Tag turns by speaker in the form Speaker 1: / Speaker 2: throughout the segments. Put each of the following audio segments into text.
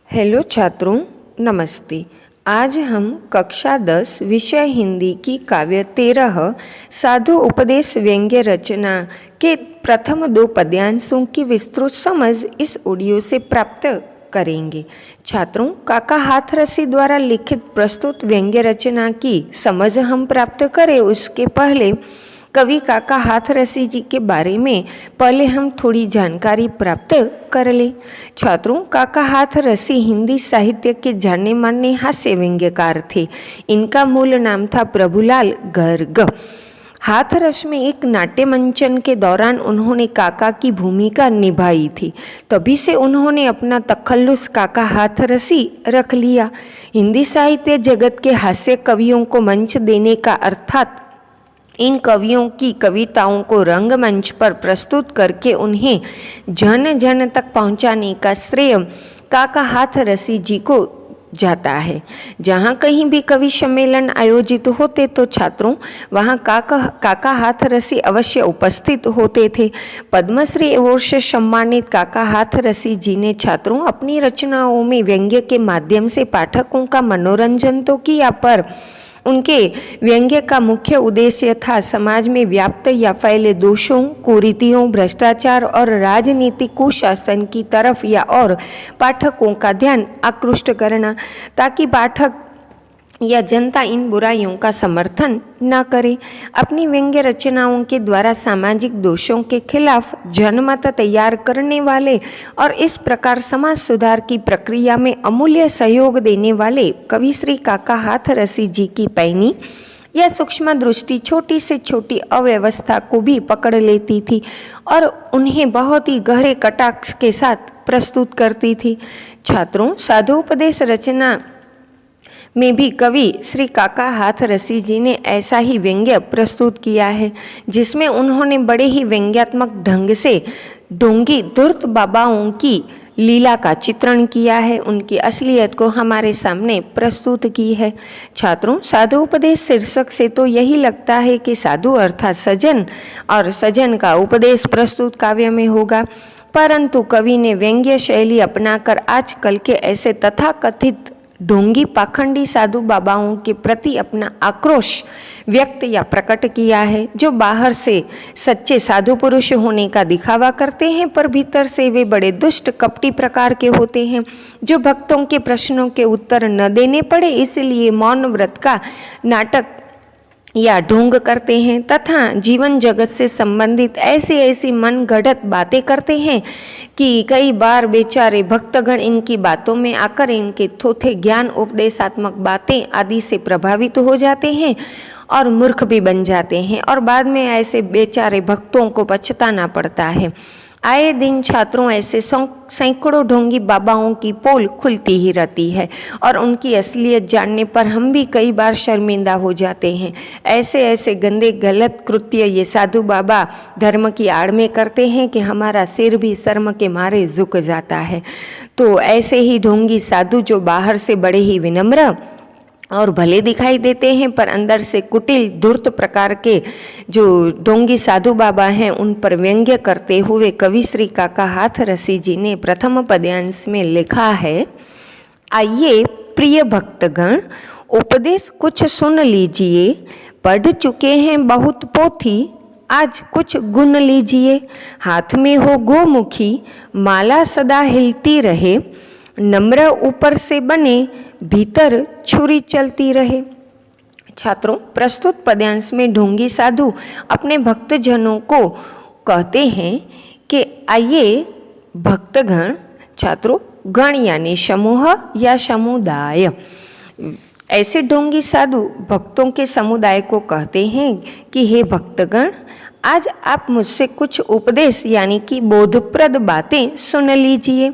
Speaker 1: Hello छात्रों, नमस्ते। आज हम कक्षा 10 विषय हिंदी की काव्य 13 साधु उपदेश व्यंग्य रचना के प्रथम 2 पद्यांशों की विस्तृत समझ इस ऑडियो से प्राप्त करेंगे। छात्रों, काका हाथरसी द्वारा लिखित प्रस्तुत व्यंग्य रचना की समझ हम प्राप्त करें उसके पहले कवि काका हाथरसी जी के बारे में पहले हम थोड़ी जानकारी प्राप्त कर ले। छात्रों, काका हाथरसी हिंदी साहित्य के जाने माने हास्य व्यंग्यकार थे। इनका मूल नाम था प्रभुलाल गर्ग। हाथरस में एक नाट्य मंचन के दौरान उन्होंने काका की भूमिका निभाई थी, तभी से उन्होंने अपना तखल्लुस काका हाथरसी रख लिया। हिंदी साहित्य जगत के हास्य कवियों को मंच देने का अर्थात इन कवियों की कविताओं को रंगमंच पर प्रस्तुत करके उन्हें जन जन तक पहुंचाने का श्रेय काका हाथरसी जी को जाता है। जहाँ कहीं भी कवि सम्मेलन आयोजित होते तो छात्रों वहाँ काका हाथरसी अवश्य उपस्थित होते थे। पद्मश्री अवार्ड से सम्मानित काका हाथरसी जी ने छात्रों अपनी रचनाओं में व्यंग्य के माध्यम से पाठकों का मनोरंजन तो किया, पर उनके व्यंग्य का मुख्य उद्देश्य था समाज में व्याप्त या फैले दोषों, कुरीतियों, भ्रष्टाचार और राजनीतिक कुशासन की तरफ या और पाठकों का ध्यान आकृष्ट करना, ताकि पाठक या जनता इन बुराइयों का समर्थन न करे। अपनी व्यंग्य रचनाओं के द्वारा सामाजिक दोषों के खिलाफ जनमत तैयार करने वाले और इस प्रकार समाज सुधार की प्रक्रिया में अमूल्य सहयोग देने वाले कवि श्री काका हाथरसी जी की पैनी यह सूक्ष्म दृष्टि छोटी से छोटी अव्यवस्था को भी पकड़ लेती थी और उन्हें बहुत ही गहरे कटाक्ष के साथ प्रस्तुत करती थी। छात्रों, साधु उपदेश रचना में भी कवि श्री काका हाथरसी जी ने ऐसा ही व्यंग्य प्रस्तुत किया है, जिसमें उन्होंने बड़े ही व्यंग्यात्मक ढंग से ढोंगी धूर्त बाबाओं की लीला का चित्रण किया है, उनकी असलियत को हमारे सामने प्रस्तुत की है। छात्रों, साधु उपदेश शीर्षक से तो यही लगता है कि साधु अर्थात सज्जन और सज्जन का उपदेश प्रस्तुत काव्य में होगा, परंतु कवि ने व्यंग्य शैली अपनाकर आजकल के ऐसे तथाकथित ढोंगी पाखंडी साधु बाबाओं के प्रति अपना आक्रोश व्यक्त या प्रकट किया है, जो बाहर से सच्चे साधु पुरुष होने का दिखावा करते हैं पर भीतर से वे बड़े दुष्ट कपटी प्रकार के होते हैं, जो भक्तों के प्रश्नों के उत्तर न देने पड़े इसलिए मौन व्रत का नाटक या ढोंग करते हैं तथा जीवन जगत से संबंधित ऐसी मन गढ़ंत बातें करते हैं कि कई बार बेचारे भक्तगण इनकी बातों में आकर इनके थोथे ज्ञान उपदेशात्मक बातें आदि से प्रभावित हो जाते हैं और मूर्ख भी बन जाते हैं और बाद में ऐसे बेचारे भक्तों को पछताना पड़ता है। आए दिन छात्रों ऐसे सैकड़ों ढोंगी बाबाओं की पोल खुलती ही रहती है और उनकी असलियत जानने पर हम भी कई बार शर्मिंदा हो जाते हैं। ऐसे गंदे गलत कृत्य ये साधु बाबा धर्म की आड़ में करते हैं कि हमारा सिर भी शर्म के मारे झुक जाता है। तो ऐसे ही ढोंगी साधु जो बाहर से बड़े ही विनम्र और भले दिखाई देते हैं पर अंदर से कुटिल धूर्त प्रकार के जो ढोंगी साधु बाबा हैं उन पर व्यंग्य करते हुए कवि श्री काका हाथरसी जी ने प्रथम पद्यांश में लिखा है, आइए प्रिय भक्तगण उपदेश कुछ सुन लीजिए, पढ़ चुके हैं बहुत पोथी आज कुछ गुण लीजिए, हाथ में हो गोमुखी माला सदा हिलती रहे, नम्र ऊपर से बने भीतर छुरी चलती रहे। छात्रों, प्रस्तुत पद्यांश में ढोंगी साधु अपने भक्तजनों को कहते हैं कि आइए भक्तगण, छात्रों गण यानी समूह या समुदाय, ऐसे ढोंगी साधु भक्तों के समुदाय को कहते हैं कि हे भक्तगण, आज आप मुझसे कुछ उपदेश यानी कि बोधप्रद बातें सुन लीजिए।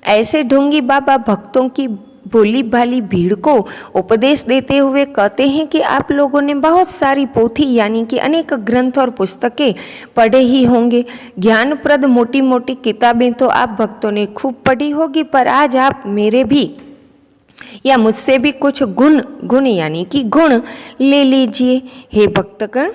Speaker 1: ऐसे ढोंगी बाबा भक्तों की भोली भाली भीड़ को उपदेश देते हुए कहते हैं कि आप लोगों ने बहुत सारी पोथी यानी कि अनेक ग्रंथ और पुस्तकें पढ़े ही होंगे, ज्ञानप्रद मोटी मोटी किताबें तो आप भक्तों ने खूब पढ़ी होगी, पर आज आप मेरे भी या मुझसे भी कुछ गुण यानी कि गुण ले लीजिए। हे भक्तगण,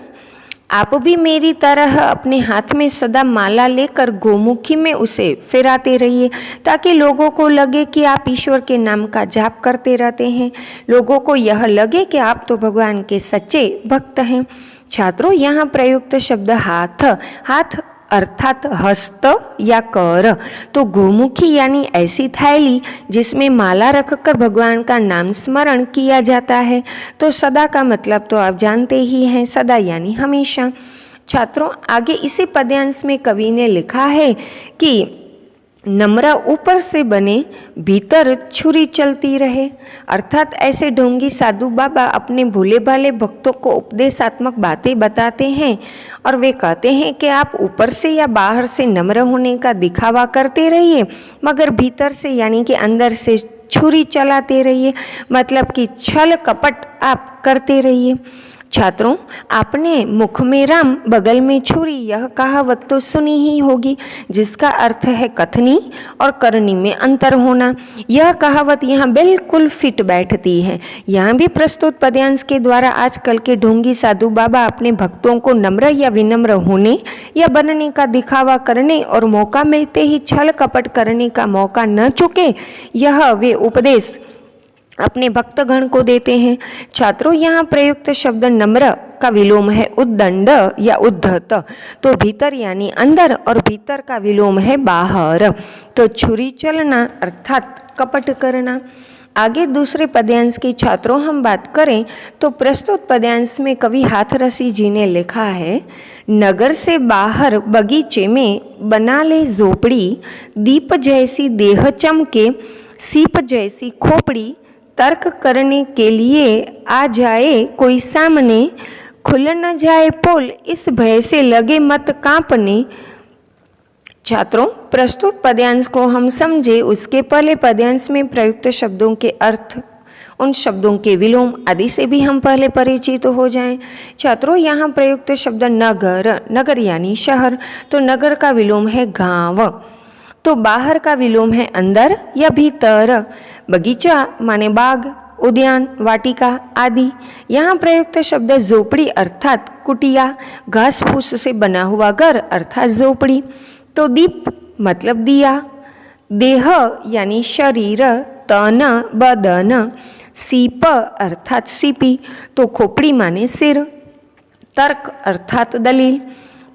Speaker 1: आप भी मेरी तरह अपने हाथ में सदा माला लेकर गोमुखी में उसे फिराते रहिए, ताकि लोगों को लगे कि आप ईश्वर के नाम का जाप करते रहते हैं। लोगों को यह लगे कि आप तो भगवान के सच्चे भक्त हैं। छात्रों, यहाँ प्रयुक्त शब्द हाथ, हाथ अर्थात हस्त या कर। तो गोमुखी यानी ऐसी थैली जिसमें माला रखकर भगवान का नाम स्मरण किया जाता है। तो सदा का मतलब तो आप जानते ही हैं, सदा यानी हमेशा। छात्रों, आगे इसी पद्यांश में कवि ने लिखा है कि नम्र ऊपर से बने, भीतर छुरी चलती रहे। अर्थात ऐसे ढोंगी साधु बाबा अपने भोले भाले भक्तों को उपदेशात्मक बातें बताते हैं और वे कहते हैं कि आप ऊपर से या बाहर से नम्र होने का दिखावा करते रहिए, मगर भीतर से यानी कि अंदर से छुरी चलाते रहिए, मतलब कि छल कपट आप करते रहिए। छात्रों, आपने मुख में राम बगल में छुरी, यह कहावत तो सुनी ही होगी, जिसका अर्थ है कथनी और करनी में अंतर होना। यह कहावत यहाँ बिल्कुल फिट बैठती है। यहाँ भी प्रस्तुत पद्यांश के द्वारा आजकल के ढोंगी साधु बाबा अपने भक्तों को नम्र या विनम्र होने या बनने का दिखावा करने और मौका मिलते ही छल कपट करने का मौका न चुके, यह वे उपदेश अपने भक्तगण को देते हैं। छात्रों, यहाँ प्रयुक्त शब्द नम्र का विलोम है उद्दंड या उद्धत। तो भीतर यानी अंदर और भीतर का विलोम है बाहर। तो छुरी चलना अर्थात कपट करना। आगे दूसरे पद्यांश की छात्रों हम बात करें तो प्रस्तुत पद्यांश में कवि हाथरसी जी ने लिखा है, नगर से बाहर बगीचे में बना ले झोपड़ी, दीप जैसी देह चमके, सीप जैसी खोपड़ी, तर्क करने के लिए आ जाए कोई सामने, खुल न जाए पोल इस भय से लगे मत कांपने। छात्रों, प्रस्तुत पद्यांश को हम समझे उसके पहले पद्यांश में प्रयुक्त शब्दों के अर्थ, उन शब्दों के विलोम आदि से भी हम पहले परिचित हो जाएं। छात्रों, यहाँ प्रयुक्त शब्द नगर, नगर यानी शहर। तो नगर का विलोम है गांव। तो बाहर का विलोम है अंदर या भीतर। बगीचा माने बाग, उद्यान, वाटिका आदि। यहाँ प्रयुक्त शब्द झोपड़ी अर्थात कुटिया, घास फूस से बना हुआ घर अर्थात झोपड़ी। तो दीप मतलब दिया, देह यानी शरीर, तन बदन, सीप अर्थात सीपी, तो खोपड़ी माने सिर, तर्क अर्थात दलील,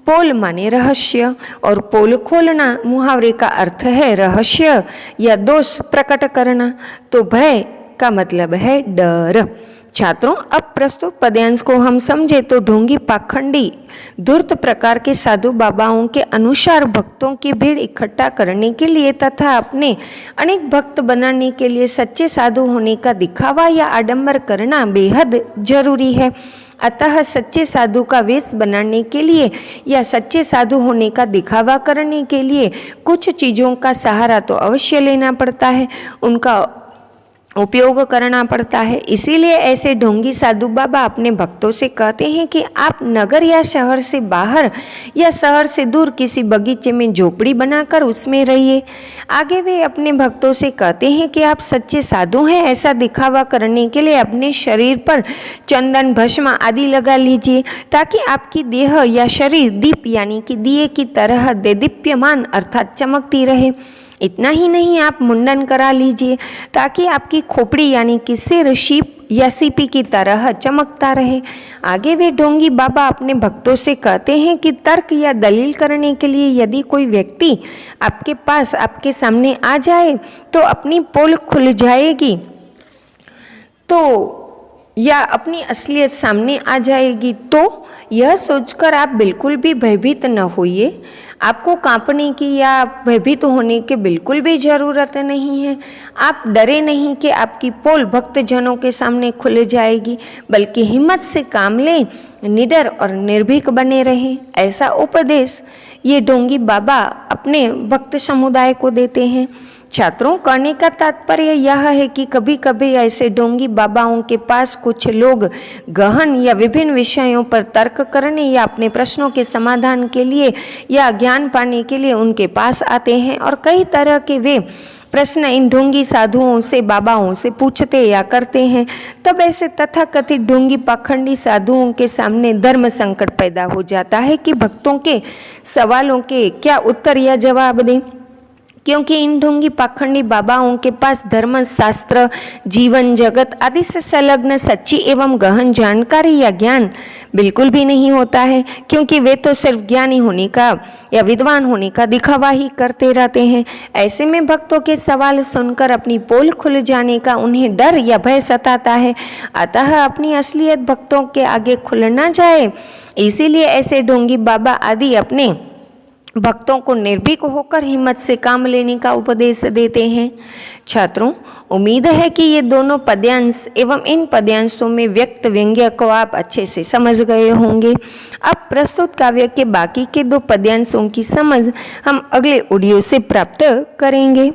Speaker 1: पोल माने रहस्य, और पोल खोलना मुहावरे का अर्थ है रहस्य या दोष प्रकट करना। तो भय का मतलब है डर। छात्रों, अब प्रस्तुत पद्यांश को हम समझे तो ढोंगी पाखंडी धूर्त प्रकार के साधु बाबाओं के अनुसार भक्तों की भीड़ इकट्ठा करने के लिए तथा अपने अनेक भक्त बनाने के लिए सच्चे साधु होने का दिखावा या आडंबर करना बेहद जरूरी है। अतः सच्चे साधु का वेश बनाने के लिए या सच्चे साधु होने का दिखावा करने के लिए कुछ चीज़ों का सहारा तो अवश्य लेना पड़ता है, उनका उपयोग करना पड़ता है। इसीलिए ऐसे ढोंगी साधु बाबा अपने भक्तों से कहते हैं कि आप नगर या शहर से बाहर या शहर से दूर किसी बगीचे में झोपड़ी बनाकर उसमें रहिए। आगे वे अपने भक्तों से कहते हैं कि आप सच्चे साधु हैं, ऐसा दिखावा करने के लिए अपने शरीर पर चंदन भस्म आदि लगा लीजिए, ताकि आपकी देह या शरीर दीप यानी कि दिए की तरह देदीप्यमान अर्थात चमकती रहे। इतना ही नहीं, आप मुंडन करा लीजिए ताकि आपकी खोपड़ी यानी कि सिर शीप या सीपी की तरह चमकता रहे। आगे वे ढोंगी बाबा अपने भक्तों से कहते हैं कि तर्क या दलील करने के लिए यदि कोई व्यक्ति आपके पास आपके सामने आ जाए तो अपनी पोल खुल जाएगी, तो या अपनी असलियत सामने आ जाएगी। तो यह सोचकर आप बिल्कुल भी भयभीत न होइए। आपको कांपने की या भयभीत होने की बिल्कुल भी ज़रूरत नहीं है। आप डरे नहीं कि आपकी पोल भक्तजनों के सामने खुल जाएगी, बल्कि हिम्मत से काम लें, निडर और निर्भीक बने रहें। ऐसा उपदेश ये ढोंगी बाबा अपने भक्त समुदाय को देते हैं। छात्रों, कहने का तात्पर्य यह है कि कभी कभी ऐसे ढोंगी बाबाओं के पास कुछ लोग गहन या विभिन्न विषयों पर तर्क करने या अपने प्रश्नों के समाधान के लिए या ज्ञान पाने के लिए उनके पास आते हैं और कई तरह के वे प्रश्न इन ढोंगी साधुओं से, बाबाओं से पूछते या करते हैं, तब ऐसे तथाकथित ढोंगी पाखंडी साधुओं के सामने धर्म संकट पैदा हो जाता है कि भक्तों के सवालों के क्या उत्तर या जवाब दें, क्योंकि इन ढोंगी पाखंडी बाबाओं के पास धर्म शास्त्र, जीवन जगत आदि से संलग्न सच्ची एवं गहन जानकारी या ज्ञान बिल्कुल भी नहीं होता है, क्योंकि वे तो सिर्फ ज्ञानी होने का या विद्वान होने का दिखावा ही करते रहते हैं। ऐसे में भक्तों के सवाल सुनकर अपनी पोल खुल जाने का उन्हें डर या भय सताता है, अतः अपनी असलियत भक्तों के आगे खुल न जाए, इसीलिए ऐसे ढोंगी बाबा आदि अपने भक्तों को निर्भीक होकर हिम्मत से काम लेने का उपदेश देते हैं। छात्रों, उम्मीद है कि ये दोनों पद्यांश एवं इन पद्यांशों में व्यक्त व्यंग्य को आप अच्छे से समझ गए होंगे। अब प्रस्तुत काव्य के बाकी के 2 पद्यांशों की समझ हम अगले ऑडियो से प्राप्त करेंगे।